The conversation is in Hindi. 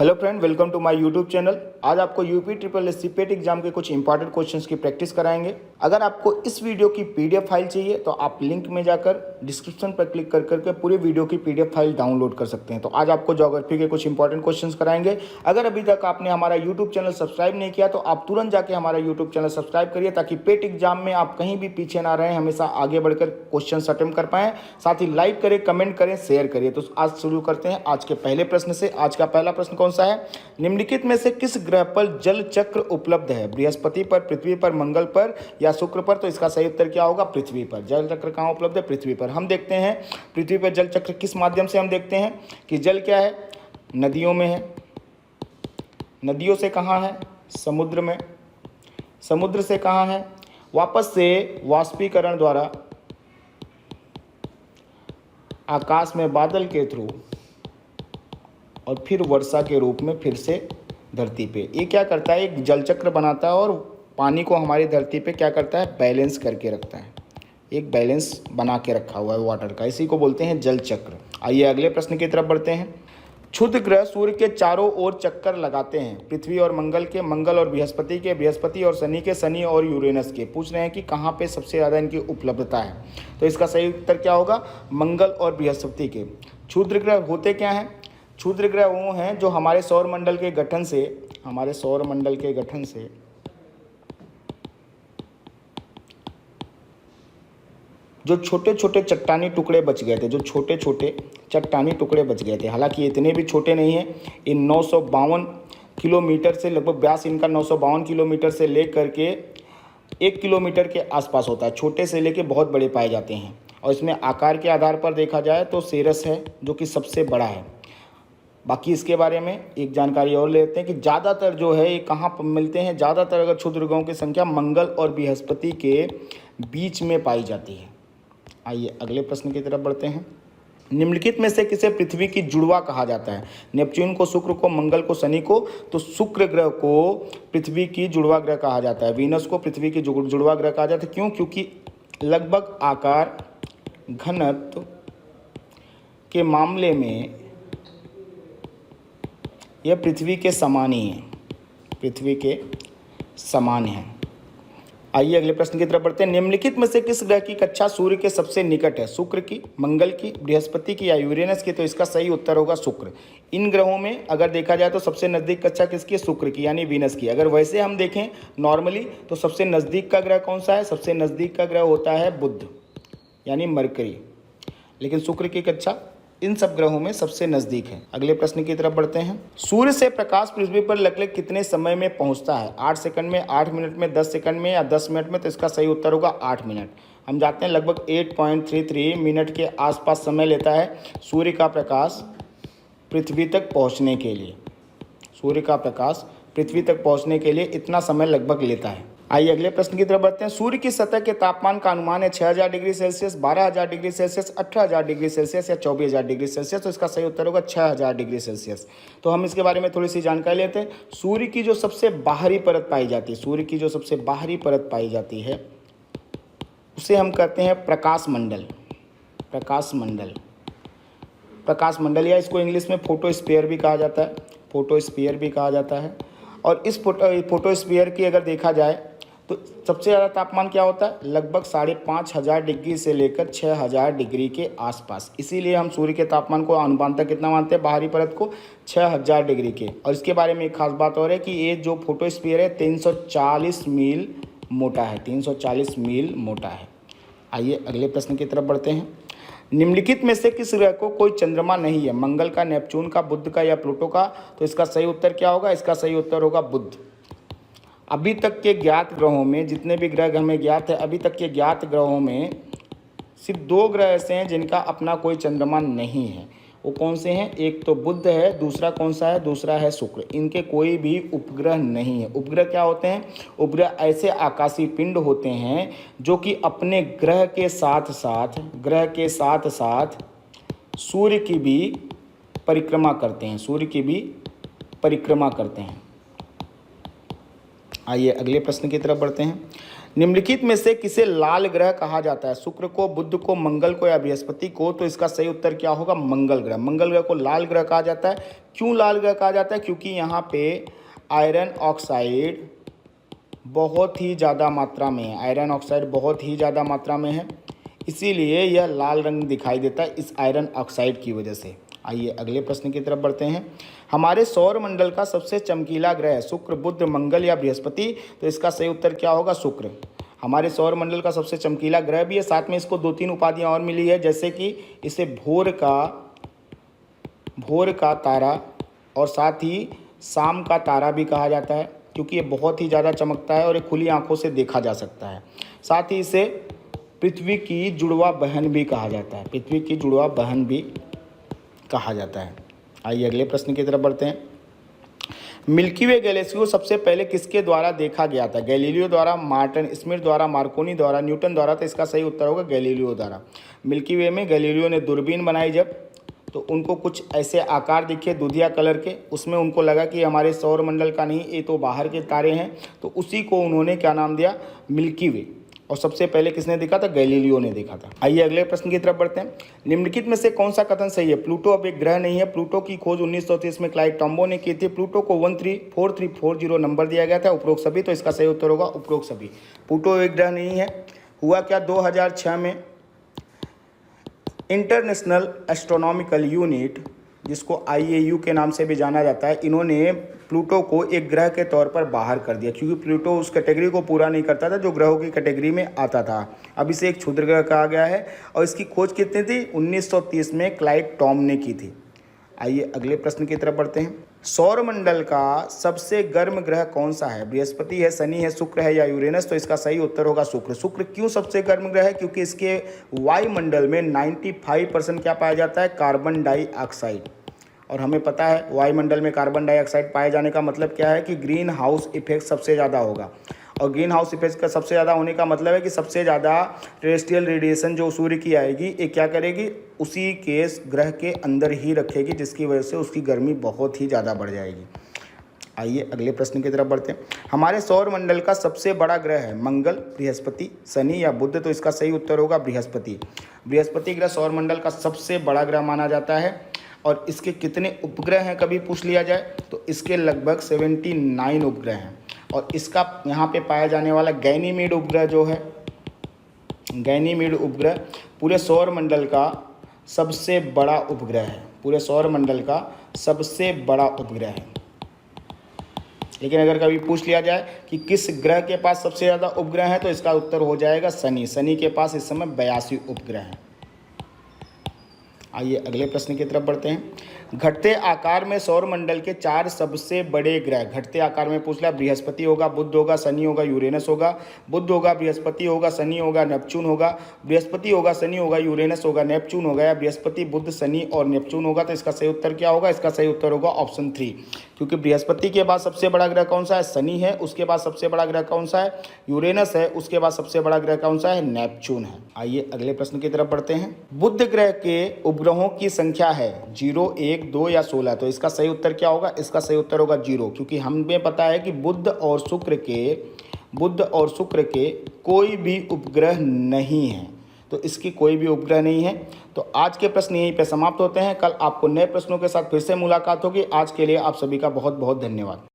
Hello friend, welcome to my YouTube channel. आज आपको UP triple S PET exam के कुछ इंपॉर्टेंट क्वेश्चंस की प्रैक्टिस कराएंगे। अगर आपको इस वीडियो की पीडीएफ फाइल चाहिए तो आप लिंक में जाकर डिस्क्रिप्शन पर क्लिक कर करके पूरे वीडियो की पीडीएफ फाइल डाउनलोड कर सकते हैं। तो आज आपको ज्योग्राफी के कुछ इंपॉर्टेंट क्वेश्चंस कराएंगे। अगर अभी तक आपने हमारा यूट्यूब चैनल सब्सक्राइब नहीं किया तो आप तुरंत जाके हमारा यूट्यूब चैनल सब्सक्राइब करिए, ताकि पेट एग्जाम में आप कहीं भी पीछे ना रहें, हमेशा आगे बढ़कर क्वेश्चन अटेम्प्ट कर पाएं। साथ ही लाइक करें, कमेंट करें, शेयर करिए। तो आज शुरू करते हैं आज के पहले प्रश्न से। आज का पहला प्रश्न कौन सा है? निम्नलिखित में से किस ग्रह पर जल चक्र उपलब्ध है? बृहस्पति पर, पृथ्वी पर, मंगल पर या शुक्र पर? तो इसका सही उत्तर क्या होगा? पृथ्वी पर। जल चक्र कहाँ उपलब्ध है? पृथ्वी पर। हम देखते हैं पृथ्वी पर जल चक्र किस माध्यम से हम देखते हैं कि जल क्या है? नदियों में है। नदियों से कहाँ है? समुद्र में। समुद्र से कहाँ है? वापस से वाष्पीकरण द्वारा आकाश में बादल के थ्रू और फिर वर्षा के रूप में फिर से धरती पे। ये क्या करता है? एक जल चक्र बनाता है और पानी को हमारी धरती पे क्या करता है? बैलेंस करके रखता है। एक बैलेंस बना के रखा हुआ है वाटर का, इसी को बोलते हैं जल चक्र। आइए अगले प्रश्न की तरफ बढ़ते हैं। क्षुद्र ग्रह सूर्य के चारों ओर चक्कर लगाते हैं। पृथ्वी और मंगल के, मंगल और बृहस्पति के, बृहस्पति और शनि के, शनि और यूरेनस के। पूछ रहे हैं कि कहाँ पे सबसे ज़्यादा इनकी उपलब्धता है। तो इसका सही उत्तर क्या होगा? मंगल और बृहस्पति के। क्षुद्र ग्रह होते क्या हैं? क्षुद्र ग्रह वो हैं जो हमारे सौरमंडल के गठन से जो छोटे छोटे चट्टानी टुकड़े बच गए थे, हालांकि इतने भी छोटे नहीं हैं। इन 952 किलोमीटर से, लगभग व्यास इनका 952 किलोमीटर से लेकर के 1 किलोमीटर के आसपास होता है। छोटे से लेकर बहुत बड़े पाए जाते हैं। और इसमें आकार के आधार पर देखा जाए तो सेरस है जो कि सबसे बड़ा है। बाकी इसके बारे में एक जानकारी और लेते हैं कि ज़्यादातर जो है ये कहाँ पर मिलते हैं। ज़्यादातर अगर क्षुद्र ग्रहों की संख्या मंगल और बृहस्पति के बीच में पाई जाती है। आइए अगले प्रश्न की तरफ बढ़ते हैं। निम्नलिखित में से किसे पृथ्वी की जुड़वा कहा जाता है? नेपच्यून को, शुक्र को, मंगल को, शनि को। तो शुक्र ग्रह को पृथ्वी की जुड़वा ग्रह कहा जाता है। वीनस को पृथ्वी की जुड़वा ग्रह कहा जाता है। क्यों? क्योंकि लगभग आकार, घनत्व के मामले में यह पृथ्वी के समान ही है, पृथ्वी के समान है। आइए अगले प्रश्न की तरफ बढ़ते हैं। निम्नलिखित में से किस ग्रह की कक्षा सूर्य के सबसे निकट है? शुक्र की, मंगल की, बृहस्पति की या यूरेनस की? तो इसका सही उत्तर होगा शुक्र। इन ग्रहों में अगर देखा जाए तो सबसे नज़दीक कक्षा किसकी है? शुक्र की, यानी वीनस की। अगर वैसे हम देखें नॉर्मली तो सबसे नज़दीक का ग्रह कौन सा है? सबसे नज़दीक का ग्रह होता है बुध, यानी मरकरी। लेकिन शुक्र की कक्षा इन सब ग्रहों में सबसे नज़दीक है। अगले प्रश्न की तरफ बढ़ते हैं। सूर्य से प्रकाश पृथ्वी पर लगभग कितने समय में पहुंचता है? 8 सेकंड में, 8 मिनट में, 10 सेकंड में या 10 मिनट में? तो इसका सही उत्तर होगा 8 मिनट। हम जानते हैं लगभग 8.33 मिनट के आसपास समय लेता है सूर्य का प्रकाश पृथ्वी तक पहुँचने के लिए। सूर्य का प्रकाश पृथ्वी तक पहुँचने के लिए इतना समय लगभग लेता है। आइए अगले प्रश्न की तरफ बढ़ते हैं। सूर्य की सतह के तापमान का अनुमान है 6000 degree Celsius, 12000 degree Celsius, 18000 degree Celsius या 24000 डिग्री सेल्सियस? तो इसका सही उत्तर होगा 6000 डिग्री सेल्सियस। तो हम इसके बारे में थोड़ी सी जानकारी लेते हैं। सूर्य की जो सबसे बाहरी परत पाई जाती है, सूर्य की जो सबसे बाहरी परत पाई जाती है उसे हम कहते हैं प्रकाश मंडल। प्रकाश मंडल, प्रकाश मंडल, या इसको इंग्लिश में फोटोस्फीयर भी कहा जाता है। फोटोस्फीयर भी कहा जाता है। और इस फोटोस्फीयर की अगर देखा जाए तो सबसे ज़्यादा तापमान क्या होता है? लगभग 5500 डिग्री से लेकर 6000 डिग्री के आसपास। इसीलिए हम सूर्य के तापमान को अनुमानतः कितना मानते हैं? बाहरी परत को 6000 डिग्री के। और इसके बारे में एक खास बात और है कि ये जो फोटोस्फीयर है 340 मील मोटा है, 340 मील मोटा है। आइए अगले प्रश्न की तरफ बढ़ते हैं। निम्नलिखित में से किस ग्रह को कोई चंद्रमा नहीं है? मंगल का, नेपच्यून का, बुध का या प्लूटो का? तो इसका सही उत्तर क्या होगा? इसका सही उत्तर होगा बुध। अभी तक के ज्ञात ग्रहों में, जितने भी ग्रह हमें ज्ञात है, अभी तक के ज्ञात ग्रहों में सिर्फ 2 ग्रह ऐसे हैं जिनका अपना कोई चंद्रमा नहीं है। वो कौन से हैं? एक तो बुध है, दूसरा कौन सा है? दूसरा है शुक्र। इनके कोई भी उपग्रह नहीं है। उपग्रह क्या होते हैं? उपग्रह ऐसे आकाशीय पिंड होते हैं जो कि अपने ग्रह के साथ साथ सूर्य की भी परिक्रमा करते हैं। आइए अगले प्रश्न की तरफ बढ़ते हैं। निम्नलिखित में से किसे लाल ग्रह कहा जाता है? शुक्र को, बुध को, मंगल को या बृहस्पति को? तो इसका सही उत्तर क्या होगा? मंगल ग्रह। मंगल ग्रह को लाल ग्रह कहा जाता है। क्यों लाल ग्रह कहा जाता है? क्योंकि यहाँ पे आयरन ऑक्साइड बहुत ही ज़्यादा मात्रा में है। आयरन ऑक्साइड बहुत ही ज़्यादा मात्रा में है, इसीलिए यह लाल रंग दिखाई देता है इस आयरन ऑक्साइड की वजह से। आइए अगले प्रश्न की तरफ बढ़ते हैं। हमारे सौर मंडल का सबसे चमकीला ग्रह शुक्र, बुध, मंगल या बृहस्पति? तो इसका सही उत्तर क्या होगा? शुक्र। हमारे सौर मंडल का सबसे चमकीला ग्रह भी है, साथ में इसको 2-3 उपाधियां और मिली है, जैसे कि इसे भोर का तारा और साथ ही शाम का तारा भी कहा जाता है, क्योंकि ये बहुत ही ज़्यादा चमकता है और ये खुली आंखों से देखा जा सकता है। साथ ही इसे पृथ्वी की जुड़वा बहन भी कहा जाता है। पृथ्वी की जुड़वा बहन भी कहा जाता है। आइए अगले प्रश्न की तरफ बढ़ते हैं। मिल्की वे गैलेक्सी को सबसे पहले किसके द्वारा देखा गया था? गैलीलियो द्वारा, मार्टिन स्मिथ द्वारा, मार्कोनी द्वारा, न्यूटन द्वारा? तो इसका सही उत्तर होगा गैलीलियो द्वारा। मिल्की वे में गैलीलियो ने दूरबीन बनाई जब, तो उनको कुछ ऐसे आकार दिखे दूधिया कलर के, उसमें उनको लगा कि हमारे सौर मंडल का नहीं, ये तो बाहर के तारे हैं, तो उसी को उन्होंने क्या नाम दिया? मिल्की वे। और सबसे पहले किसने देखा था? गैलीलियो ने देखा था। आइए अगले प्रश्न की तरफ बढ़ते हैं। निम्नलिखित में से कौन सा कथन सही है? प्लूटो अब एक ग्रह नहीं है। प्लूटो की खोज 1930 में क्लाइव टॉम्बो ने की थी। प्लूटो को 134340 नंबर दिया गया था। उपरोक्त सभी, तो इसका सही उत्तर होगा उपरोक्त सभी। प्लूटो एक ग्रह नहीं है। हुआ क्या? 2006 में इंटरनेशनल एस्ट्रोनॉमिकल यूनिट, जिसको IAU के नाम से भी जाना जाता है, इन्होंने प्लूटो को एक ग्रह के तौर पर बाहर कर दिया, क्योंकि प्लूटो उस कैटेगरी को पूरा नहीं करता था जो ग्रहों की कैटेगरी में आता था। अब इसे एक क्षुद्र ग्रह कहा गया है और इसकी खोज कितनी थी? 1930 में क्लाइव टॉम ने की थी। आइए अगले प्रश्न की तरफ बढ़ते हैं। सौरमंडल का सबसे गर्म ग्रह कौन सा है? बृहस्पति है, शनि है, शुक्र है या यूरेनस? तो इसका सही उत्तर होगा शुक्र। शुक्र क्यों सबसे गर्म ग्रह है? क्योंकि इसके वायुमंडल में 95% क्या पाया जाता है? Carbon dioxide. और हमें पता है वायुमंडल में कार्बन डाइऑक्साइड पाए जाने का मतलब क्या है? कि ग्रीन हाउस इफेक्ट सबसे ज़्यादा होगा। और ग्रीन हाउस इफेक्ट का सबसे ज़्यादा होने का मतलब है कि सबसे ज़्यादा टेरेस्ट्रियल रेडिएशन जो सूर्य की आएगी, ये क्या करेगी? उसी के ग्रह के अंदर ही रखेगी, जिसकी वजह से उसकी गर्मी बहुत ही ज़्यादा बढ़ जाएगी। आइए अगले प्रश्न की तरफ बढ़ते हैं। हमारे सौर मंडल का सबसे बड़ा ग्रह है मंगल, बृहस्पति, शनि या बुध? तो इसका सही उत्तर होगा बृहस्पति। बृहस्पति ग्रह सौर मंडल का सबसे बड़ा ग्रह माना जाता है। और इसके कितने उपग्रह हैं कभी पूछ लिया जाए तो इसके लगभग 79 उपग्रह हैं। और इसका यहाँ पे पाया जाने वाला गैनीमीड उपग्रह जो है, गैनीमीड उपग्रह पूरे सौर मंडल का सबसे बड़ा उपग्रह है। पूरे सौर मंडल का सबसे बड़ा उपग्रह है। लेकिन अगर कभी पूछ लिया जाए कि किस ग्रह के पास सबसे ज़्यादा उपग्रह हैं, तो इसका उत्तर हो जाएगा शनि। शनि के पास इस समय 82 उपग्रह हैं। आइए अगले प्रश्न की तरफ बढ़ते हैं। घटते आकार में सौरमंडल के 4 सबसे बड़े ग्रह, घटते आकार में पूछ लिया, बृहस्पति होगा, बुध होगा, शनि होगा, यूरेनस होगा। बुध होगा, बृहस्पति होगा, शनि होगा, नेपच्यून होगा। बृहस्पति होगा, शनि होगा, यूरेनस होगा, नेपच्यून होगा, या बृहस्पति, बुध, शनि और नेपच्यून होगा। तो इसका सही उत्तर क्या होगा? इसका सही उत्तर होगा ऑप्शन 3, क्योंकि बृहस्पति के बाद सबसे बड़ा ग्रह कौन सा है? शनि है। उसके बाद सबसे बड़ा ग्रह कौन सा है? यूरेनस है। उसके बाद सबसे बड़ा ग्रह कौन सा है? नेपच्यून है। आइए अगले प्रश्न की तरफ बढ़ते हैं। बुध ग्रह के उपग्रहों की संख्या है 0, 1, 2 या 16। तो इसका सही उत्तर क्या होगा? इसका सही उत्तर होगा 0, क्योंकि हमें पता है कि बुध और शुक्र के कोई भी उपग्रह नहीं है। तो इसकी कोई भी उपग्रह नहीं है। तो आज के प्रश्न यहीं पे समाप्त होते हैं। कल आपको नए प्रश्नों के साथ फिर से मुलाकात होगी। आज के लिए आप सभी का बहुत बहुत धन्यवाद।